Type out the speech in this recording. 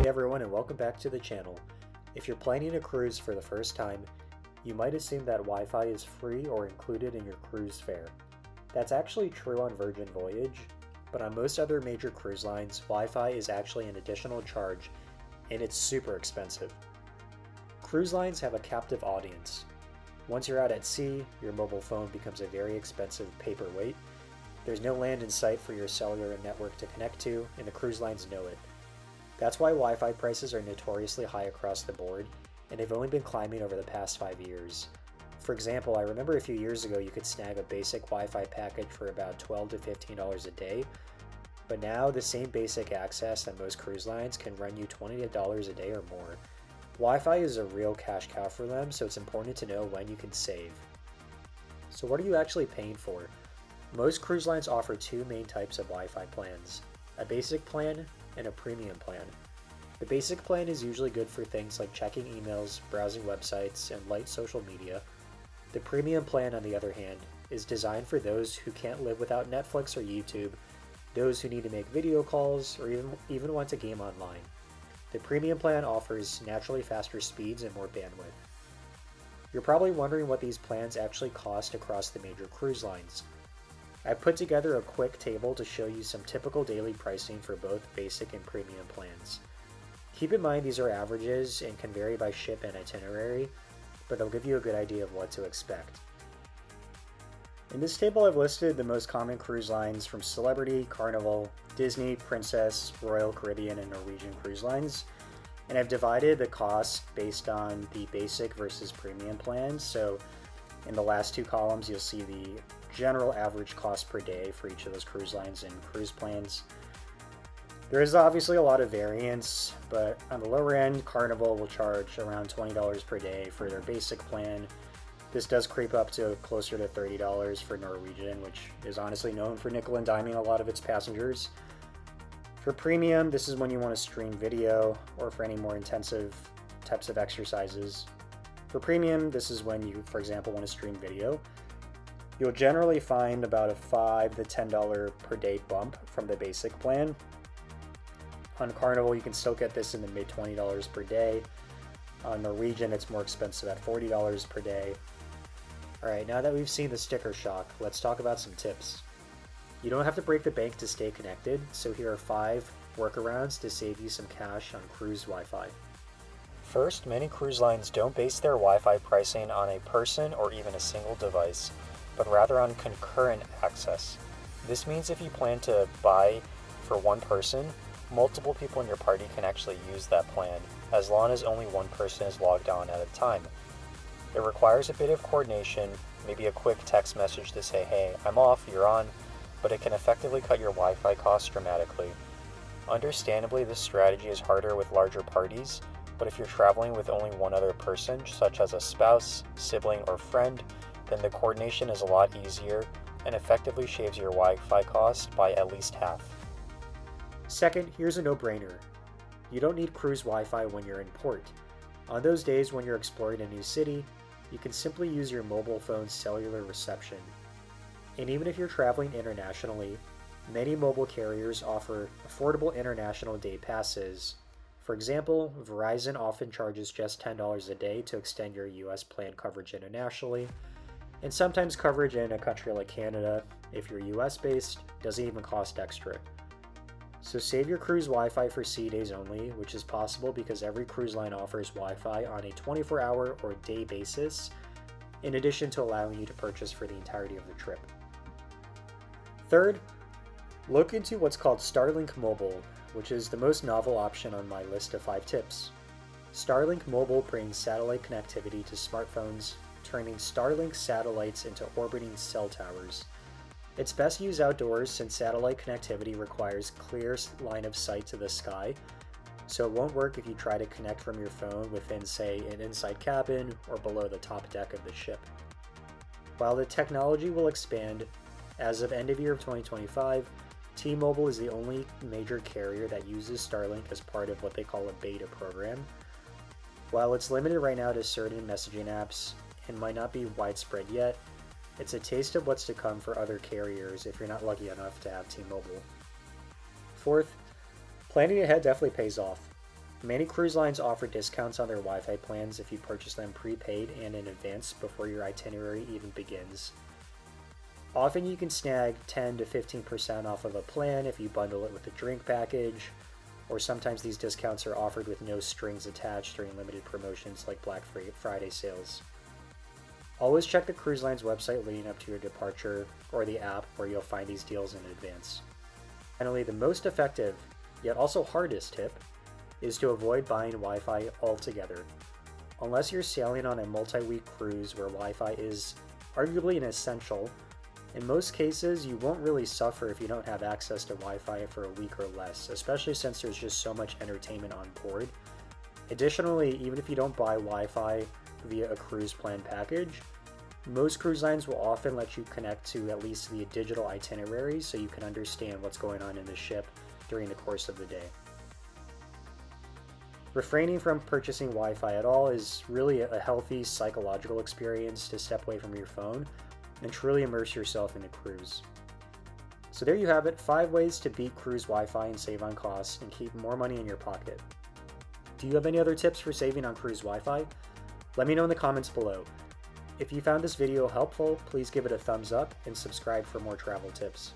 everyone, and welcome back to the channel. If you're planning a cruise for the first time, you might assume that Wi-Fi is free or included in your cruise fare. That's actually true on Virgin Voyage, but on most other major cruise lines, Wi-Fi is actually an additional charge, and it's super expensive. Cruise lines have a captive audience. Once you're out at sea, your mobile phone becomes a very expensive paperweight. There's no land in sight for your cellular network to connect to, and the cruise lines know it. That's why Wi-Fi prices are notoriously high across the board, and they've only been climbing over the past 5 years. For example, I remember a few years ago you could snag a basic Wi-Fi package for about $12 to $15 a day, but now the same basic access on most cruise lines can run you $20 a day or more. Wi-Fi is a real cash cow for them, so it's important to know when you can save. So what are you actually paying for? Most cruise lines offer two main types of Wi-Fi plans, a basic plan and a premium plan. The basic plan is usually good for things like checking emails, browsing websites, and light social media. The premium plan, on the other hand, is designed for those who can't live without Netflix or YouTube, those who need to make video calls, or even want to game online. The premium plan offers naturally faster speeds and more bandwidth. You're probably wondering what these plans actually cost across the major cruise lines. I put together a quick table to show you some typical daily pricing for both basic and premium plans. Keep in mind these are averages and can vary by ship and itinerary, but they'll give you a good idea of what to expect. In this table I've listed the most common cruise lines from Celebrity, Carnival, Disney, Princess, Royal Caribbean, and Norwegian cruise lines, and I've divided the cost based on the basic versus premium plans. So in the last two columns you'll see the general average cost per day for each of those cruise lines and cruise plans. There is obviously a lot of variance, but on the lower end, Carnival will charge around $20 per day for their basic plan. This does creep up to closer to $30 for Norwegian, which is honestly known for nickel and diming a lot of its passengers. For premium, this is when you want to stream video or for any more intensive types of exercises. For premium, this is when you, for example, want to stream video. You'll generally find about a $5 to $10 per day bump from the basic plan. On Carnival, you can still get this in the mid $20 per day. On Norwegian, it's more expensive at $40 per day. Alright, now that we've seen the sticker shock, let's talk about some tips. You don't have to break the bank to stay connected, so here are 5 workarounds to save you some cash on cruise Wi-Fi. First, many cruise lines don't base their Wi-Fi pricing on a person or even a single device, but rather on concurrent access. This means if you plan to buy for one person, multiple people in your party can actually use that plan, as long as only one person is logged on at a time. It requires a bit of coordination, maybe a quick text message to say, hey, I'm off, you're on, but it can effectively cut your Wi-Fi costs dramatically. Understandably, this strategy is harder with larger parties, but if you're traveling with only one other person, such as a spouse, sibling, or friend, then the coordination is a lot easier and effectively shaves your Wi-Fi cost by at least half. Second, here's a no-brainer. You don't need cruise Wi-Fi when you're in port. On those days when you're exploring a new city, you can simply use your mobile phone's cellular reception. And even if you're traveling internationally, many mobile carriers offer affordable international day passes. For example, Verizon often charges just $10 a day to extend your US plan coverage internationally, and sometimes coverage in a country like Canada, if you're US based, doesn't even cost extra. So save your cruise Wi-Fi for sea days only, which is possible because every cruise line offers Wi-Fi on a 24-hour or day basis, in addition to allowing you to purchase for the entirety of the trip. Third, look into what's called Starlink Mobile, which is the most novel option on my list of 5 tips. Starlink Mobile brings satellite connectivity to smartphones, turning Starlink satellites into orbiting cell towers. It's best used outdoors since satellite connectivity requires clear line of sight to the sky, so it won't work if you try to connect from your phone within, say, an inside cabin or below the top deck of the ship. While the technology will expand, as of end of year of 2025, T-Mobile is the only major carrier that uses Starlink as part of what they call a beta program. While it's limited right now to certain messaging apps and might not be widespread yet, it's a taste of what's to come for other carriers if you're not lucky enough to have T-Mobile. Fourth, planning ahead definitely pays off. Many cruise lines offer discounts on their Wi-Fi plans if you purchase them prepaid and in advance before your itinerary even begins. Often you can snag 10 to 15% off of a plan if you bundle it with a drink package, or sometimes these discounts are offered with no strings attached during limited promotions like Black Friday sales. Always check the cruise line's website leading up to your departure or the app where you'll find these deals in advance. Finally, the most effective, yet also hardest tip, is to avoid buying Wi-Fi altogether. Unless you're sailing on a multi-week cruise where Wi-Fi is arguably an essential, in most cases you won't really suffer if you don't have access to Wi-Fi for a week or less, especially since there's just so much entertainment on board. Additionally, even if you don't buy Wi-Fi via a cruise plan package, most cruise lines will often let you connect to at least the digital itinerary so you can understand what's going on in the ship during the course of the day. Refraining from purchasing Wi-Fi at all is really a healthy psychological experience to step away from your phone and truly immerse yourself in the cruise. So there you have it, 5 ways to beat cruise Wi-Fi and save on costs and keep more money in your pocket. Do you have any other tips for saving on cruise Wi-Fi? Let me know in the comments below. If you found this video helpful, please give it a thumbs up and subscribe for more travel tips.